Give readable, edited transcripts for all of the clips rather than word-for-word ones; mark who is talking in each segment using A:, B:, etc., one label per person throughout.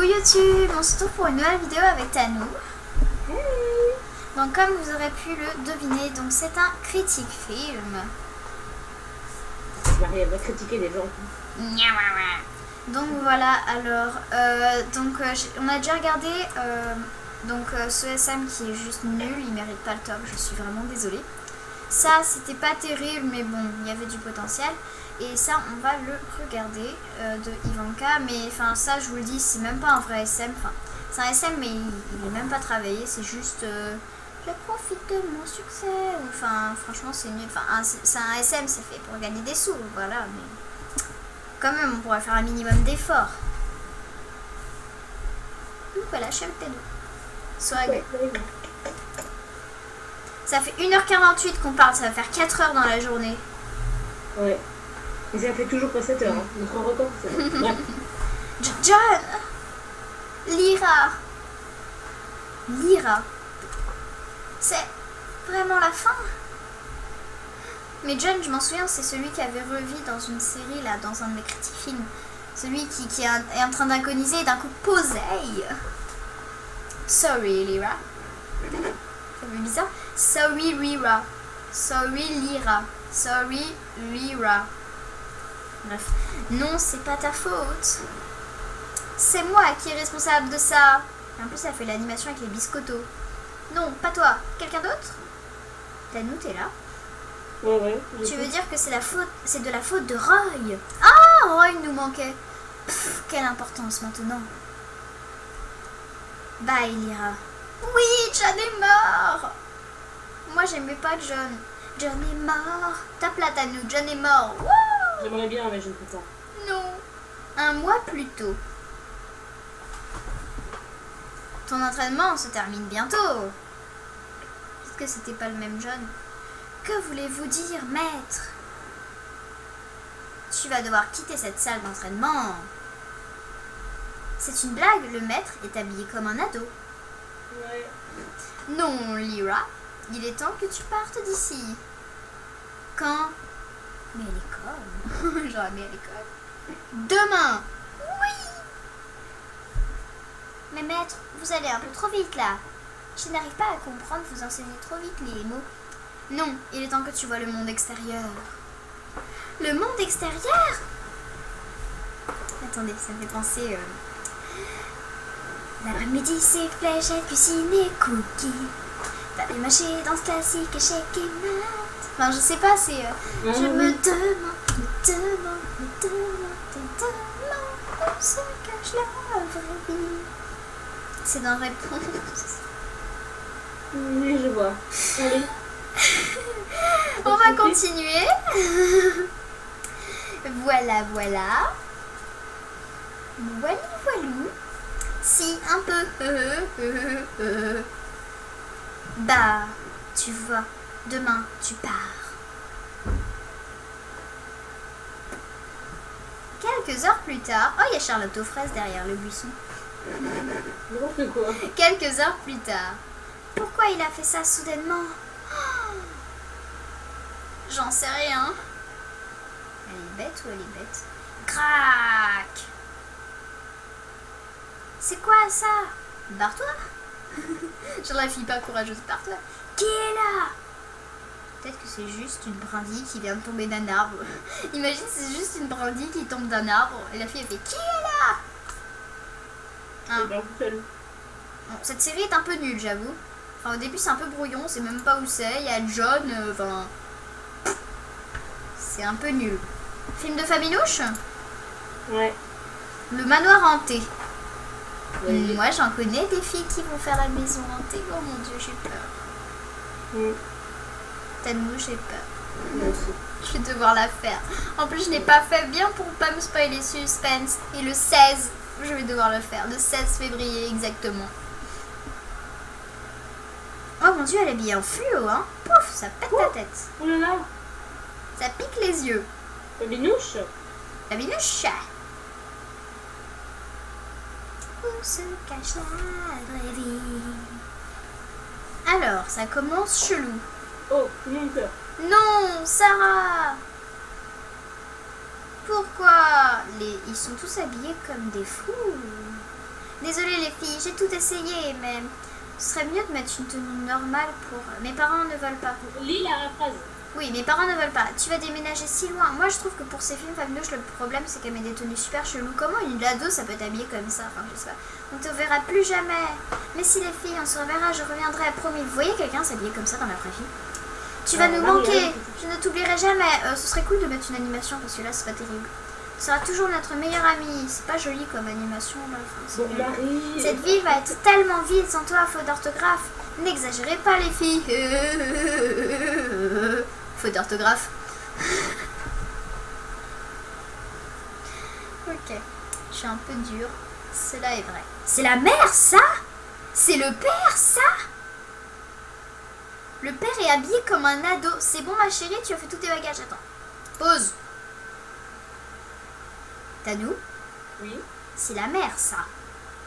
A: Coucou YouTube, on se retrouve pour une nouvelle vidéo avec Tanou.
B: Hey.
A: Donc comme vous aurez pu le deviner, donc c'est un critique film.
B: Marie, elle va critiquer les gens.
A: Donc voilà, alors on a déjà regardé ce SM qui est juste nul, il mérite pas le top, je suis vraiment désolée. Ça c'était pas terrible mais bon, il y avait du potentiel. Et ça on va le regarder de Ivanka, mais enfin ça je vous le dis, c'est même pas un vrai SM, enfin c'est un SM mais il est même pas travaillé, c'est juste je profite de mon succès, enfin franchement c'est nul, enfin c'est un SM, c'est fait pour gagner des sous, voilà, mais quand même on pourrait faire un minimum d'efforts. Donc voilà, je suis avec Tanou. Swag. Ça fait 1h48 qu'on parle, ça va faire 4 heures dans la journée.
B: Ouais. Et ça fait toujours pas 7 heures. Hein. Notre record, c'est ouais.
A: John, Lyra. C'est vraiment la fin. Mais John, je m'en souviens, c'est celui qui avait revu dans une série, là, dans un de mes critiques films. Celui qui est en train d'agoniser et d'un coup poseille. Sorry, Lyra. Ça fait bizarre. Sorry, Lyra. Sorry, Lyra. Sorry, Lyra. Bref. Non, c'est pas ta faute. C'est moi qui est responsable de ça. Et en plus, ça fait l'animation avec les biscottos. Non, pas toi. Quelqu'un d'autre? Tanou, t'es là?
B: Ouais.
A: Tu veux dire que c'est de la faute de Roy? Ah, Roy nous manquait. Pff, quelle importance maintenant. Bye, Lyra. Oui, John est mort. Moi, j'aimais pas John. John est mort. Tape la Tanou, John est mort. Wouh!
B: J'aimerais bien, mais je ne peux pas.
A: Non. Un mois plus tôt. Ton entraînement se termine bientôt. Peut-être que c'était pas le même John. Que voulez-vous dire, maître? Tu vas devoir quitter cette salle d'entraînement. C'est une blague, le maître est habillé comme un ado.
B: Ouais.
A: Non, Lyra, il est temps que tu partes d'ici. Quand? Mais à l'école. J'aurais mis à l'école. Demain. Oui. Mais maître, vous allez un peu trop vite là. Je n'arrive pas à comprendre, vous enseignez trop vite les mots. Non, il est temps que tu vois le monde extérieur. Le monde extérieur? Attendez, ça me fait penser... L'après-midi, c'est fléchette, cuisine et cookies. T'as marché dans ce classique, échec et maths. Enfin, je sais pas, c'est... je me demande où se cache la vraie vie. C'est dans Réponse.
B: Oui, je vois. Allez.
A: On va continuer. Voilà. Voilou. Si, un peu. Bah, tu vois, demain, tu pars. Quelques heures plus tard... Oh, il y a Charlotte aux fraises derrière le buisson.
B: N'importe quoi.
A: Quelques heures plus tard. Pourquoi il a fait ça soudainement? Oh, j'en sais rien. Elle est bête ou elle est bête? Crac! C'est quoi ça? Barre-toi. Genre la fille pas courageuse, barre-toi. Qui est là? Peut-être que c'est juste une brindille qui vient de tomber d'un arbre. Imagine, c'est juste une brindille qui tombe d'un arbre. Et la fille elle fait qui est là? Hein. Bon, cette série est un peu nulle, j'avoue. Enfin, au début c'est un peu brouillon, c'est même pas où c'est. Il y a John, enfin... c'est un peu nul. Film de famille-louche?
B: Ouais.
A: Le manoir hanté.
B: Oui.
A: Moi j'en connais des filles qui vont faire la maison hantée. Oh mon dieu, j'ai peur. Tellement j'ai peur.
B: Moi aussi.
A: Je vais devoir la faire. En plus je n'ai pas fait bien pour pas me spoiler suspense. Et le 16, je vais devoir le faire. Le 16 février exactement. Oh mon dieu, elle est bien en fluo, hein. Pouf, ça pète la tête.
B: Oh là là.
A: Ça pique les yeux.
B: La binouche.
A: La binouche. Où se cache la vraie vie? Alors, ça commence chelou.
B: Oh, mon cœur.
A: Non, Sarah. Pourquoi ils sont tous habillés comme des fous? désolée les filles, j'ai tout essayé, mais ce serait mieux de mettre une tenue normale pour... Mes parents ne veulent pas.
B: Lis la phrase.
A: Oui, mes parents ne veulent pas. Tu vas déménager si loin. Moi, je trouve que pour ces films familiaux, le problème, c'est qu'elle met des tenues super cheloues. Comment une ado, ça peut être habillée comme ça? Enfin, je sais pas. On te verra plus jamais. Mais si les filles, on se reverra, je reviendrai, promis. Vous voyez quelqu'un s'habiller comme ça dans la vraie vie? Tu vas nous manquer. Je ne t'oublierai jamais. Ce serait cool de mettre une animation, parce que là, c'est pas terrible. Tu seras toujours notre meilleur ami. C'est pas joli comme animation, là. Enfin,
B: Bon, Marie.
A: cette vie va être tellement vide sans toi, faute d'orthographe. N'exagérez pas, les filles. Faute d'orthographe. Ok. Je suis un peu dure. Cela est vrai. C'est la mère, ça? C'est le père, ça? Le père est habillé comme un ado. C'est bon, ma chérie, tu as fait tous tes bagages. Attends. Pause. Tanou?
B: Oui.
A: C'est la mère, ça.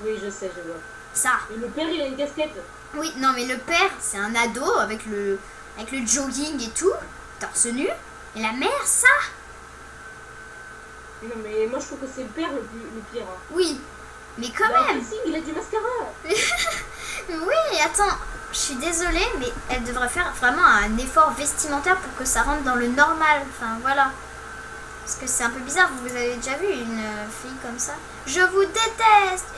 B: Oui, je sais, je vois.
A: Ça.
B: Et le père, il a une casquette.
A: Oui, non, mais le père, c'est un ado avec le jogging et tout, torse nu. Et la mère, ça?
B: Non, mais moi, je trouve que c'est le père le pire. Hein.
A: Oui, mais quand
B: Bah,
A: même.
B: si, il a du mascara.
A: Oui, attends, je suis désolée, mais elle devrait faire vraiment un effort vestimentaire pour que ça rentre dans le normal. Enfin, voilà. Parce que c'est un peu bizarre, vous avez déjà vu une fille comme ça? Je vous déteste.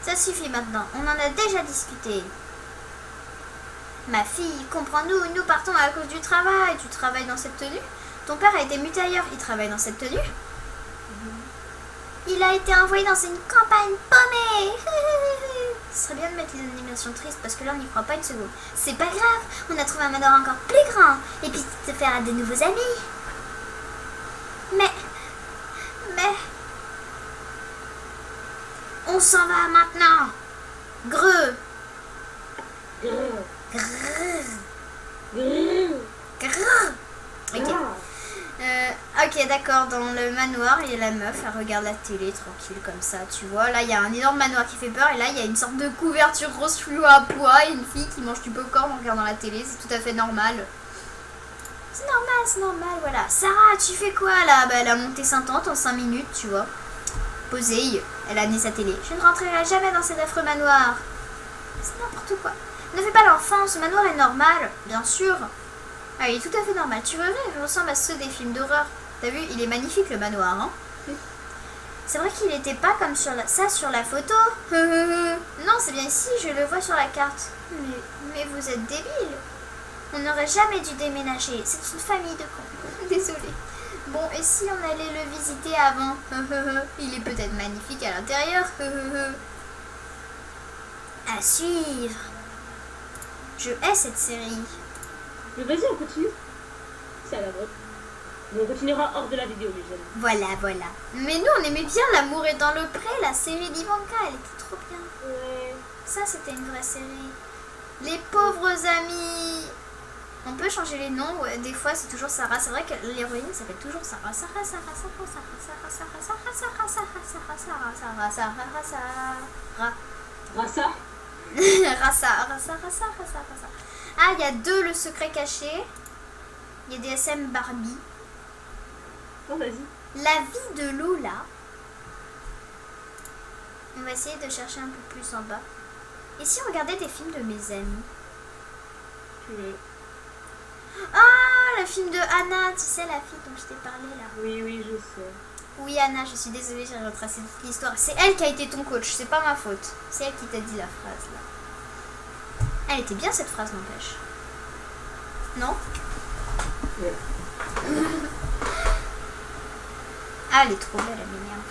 A: Ça suffit maintenant, on en a déjà discuté. Ma fille, comprends-nous, nous partons à cause du travail. Tu travailles dans cette tenue? Ton père a été muté ailleurs, il travaille dans cette tenue? Il a été envoyé dans une campagne paumée. Ce serait bien de mettre les animations tristes parce que là on n'y croit pas une seconde. C'est pas grave, on a trouvé un manoir encore plus grand. Et puis te faire de nouveaux amis. Mais... On s'en va maintenant. Greux.
B: Grrr.
A: Grrr.
B: Grrr.
A: Grrr. Ok.
B: Ah.
A: Ok, d'accord, dans le manoir, il y a la meuf, elle regarde la télé tranquille comme ça, tu vois. Là, il y a un énorme manoir qui fait peur et là, il y a une sorte de couverture rose fluo à pois et une fille qui mange du popcorn en regardant la télé, c'est tout à fait normal. C'est normal, voilà. Sarah, tu fais quoi là? Bah, elle a monté Saint-Tante en 5 minutes, tu vois. Posée, elle a amené sa télé. Je ne rentrerai jamais dans cet affreux manoir. C'est n'importe quoi. Ne fais pas l'enfant, ce manoir est normal, bien sûr. Ah, il est tout à fait normal. Tu verrais, il ressemble à ceux des films d'horreur. T'as vu, il est magnifique le manoir, hein. C'est vrai qu'il n'était pas comme sur la photo. Non, c'est bien ici, je le vois sur la carte. Mais vous êtes débile. On n'aurait jamais dû déménager. C'est une famille de cons. Désolée. Bon, et si on allait le visiter avant? Il est peut-être magnifique à l'intérieur. À suivre. Je hais cette série.
B: Mais vas-y, on continue. C'est à la mode. Mais on continuera hors de la vidéo, les jeunes.
A: Voilà. Mais nous, on aimait bien L'amour est dans le pré, la série d'Ivanka. Elle était trop bien.
B: Ouais.
A: Ça, c'était une vraie série. Les pauvres amis. On peut changer les noms, ouais, des fois c'est toujours Sarah. C'est vrai que l'héroïne s'appelle toujours Sarah. Sarah.
B: Rassa.
A: Rassa. Ah, il y a 2 le secret caché. Il y a des SM Barbie.
B: Oh, vas-y.
A: La vie de Lola. On va essayer de chercher un peu plus en bas. Et si on regardait des films de mes amis?
B: Tu veux.
A: Ah, le film de Anna, tu sais, la fille dont je t'ai parlé là.
B: Oui, je sais.
A: Oui, Anna, je suis désolée, j'ai retracé toute l'histoire. C'est elle qui a été ton coach, c'est pas ma faute. C'est elle qui t'a dit la phrase là. Elle était bien cette phrase, n'empêche. Non?
B: Ouais.
A: Ah, elle est trop belle, elle m'énerve.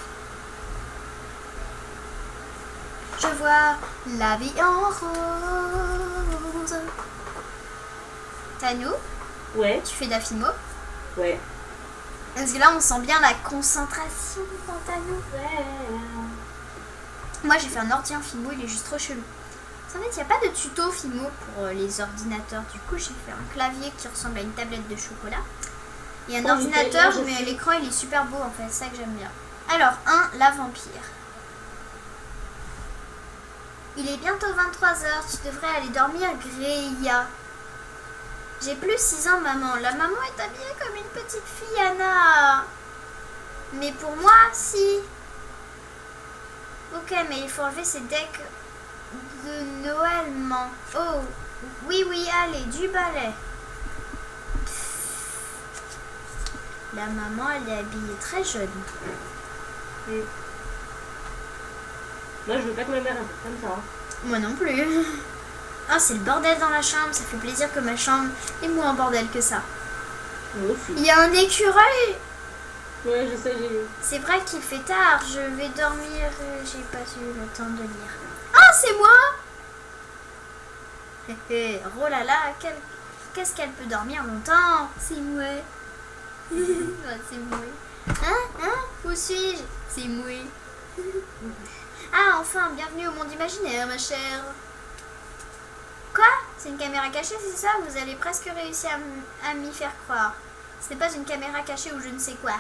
A: Je vois la vie en rose. Tanou,
B: Ouais.
A: tu fais d'Afimo?
B: Ouais.
A: Parce que là, on sent bien la concentration dans Tanou.
B: Ouais.
A: Moi, j'ai fait un ordi en Fimo, il est juste trop chelou. En fait, il n'y a pas de tuto Fimo pour les ordinateurs. Du coup, j'ai fait un clavier qui ressemble à une tablette de chocolat. Et un ordinateur, mais l'écran, il est super beau, en fait. C'est ça que j'aime bien. Alors, la vampire. Il est bientôt 23h. Tu devrais aller dormir, Gréia. J'ai plus 6 ans, maman. La maman est habillée comme une petite fille, Anna. Mais pour moi, si. Ok, mais il faut enlever ces decks de Noël, man. Oh, oui, allez, du balai. La maman, elle est habillée très jeune.
B: Moi, je veux pas que ma mère fasse comme ça.
A: Moi non plus. Ah, c'est le bordel dans la chambre. Ça fait plaisir que ma chambre est moins bordel que ça.
B: Moi aussi.
A: Il y a un écureuil.
B: Ouais, je sais, j'ai vu.
A: C'est vrai qu'il fait tard. Je vais dormir. J'ai pas eu le temps de lire. Ah, c'est moi. Oh là là, qu'est-ce qu'elle peut dormir longtemps? C'est moi. Ouais, c'est moi. Hein? Où suis-je? C'est moi. Ah, enfin, bienvenue au monde imaginaire, ma chère. Quoi? C'est une caméra cachée, c'est ça? Vous allez presque réussir à m'y faire croire. Ce n'est pas une caméra cachée ou je ne sais quoi.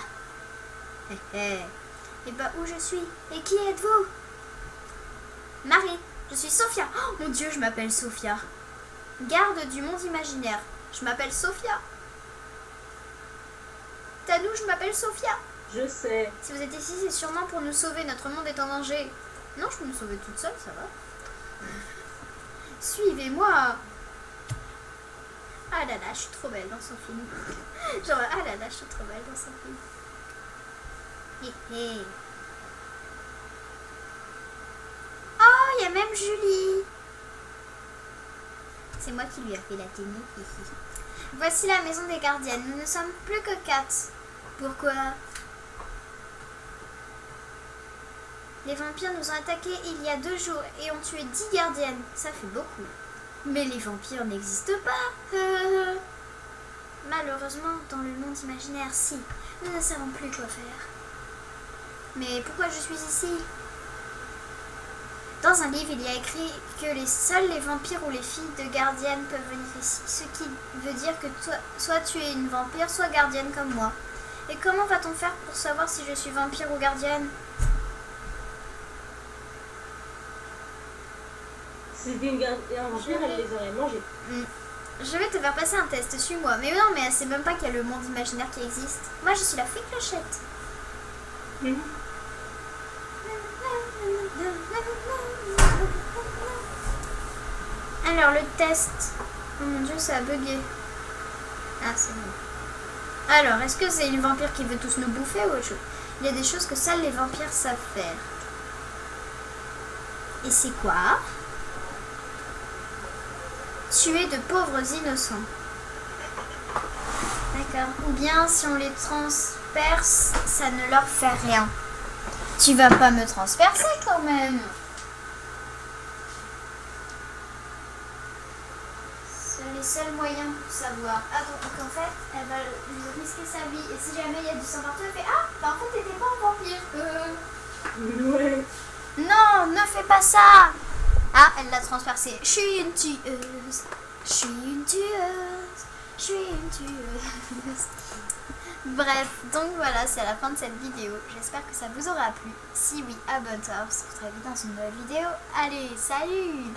A: Et bah, où je suis? Et qui êtes-vous? Marie, je suis Sophia. Oh mon Dieu, je m'appelle Sophia. Garde du monde imaginaire. Je m'appelle Sophia. Tanou, je m'appelle Sophia.
B: Je sais.
A: Si vous êtes ici, c'est sûrement pour nous sauver. Notre monde est en danger. Non, je peux me sauver toute seule, ça va. Suivez-moi. Ah là là, je suis trop belle dans son film. Genre, ah là là, je suis trop belle dans son film. Oh, il y a même Julie. C'est moi qui lui a fait la tenue. Voici la maison des gardiennes. Nous ne sommes plus que 4. Pourquoi? Les vampires nous ont attaqués il y a 2 jours et ont tué 10 gardiennes. Ça fait beaucoup. Mais les vampires n'existent pas. Malheureusement, dans le monde imaginaire, si. Nous ne savons plus quoi faire. Mais pourquoi je suis ici? Dans un livre, il y a écrit que seuls les vampires ou les filles de gardiennes peuvent venir ici. Ce qui veut dire que soit tu es une vampire, soit gardienne comme moi. Et comment va-t-on faire pour savoir si je suis vampire ou gardienne?
B: Si c'était un vampire, elle les aurait mangés.
A: Je vais te faire passer un test, suis-moi. Mais non, mais elle sait même pas qu'il y a le monde imaginaire qui existe. Moi, je suis la fée clochette. Alors, le test. Oh mon Dieu, ça a bugué. Ah, c'est bon. Alors, est-ce que c'est une vampire qui veut tous nous bouffer ou autre chose? Il y a des choses que seuls les vampires savent faire. Et c'est quoi? Tuer de pauvres innocents. D'accord. Ou bien si on les transperce, ça ne leur fait rien. Tu vas pas me transpercer quand même. C'est les seuls moyens pour savoir. Ah donc en fait, elle va lui risquer sa vie. Et si jamais il y a du sang partout, elle fait ah, bah en fait t'étais pas un vampire.
B: Ouais.
A: Non, ne fais pas ça. Ah, elle l'a transpercé. Je suis une tueuse. Je suis une tueuse. Je suis une tueuse. Bref, donc voilà, c'est la fin de cette vidéo. J'espère que ça vous aura plu. Si oui, abonne-toi. On se retrouve très vite dans une nouvelle vidéo. Allez, salut!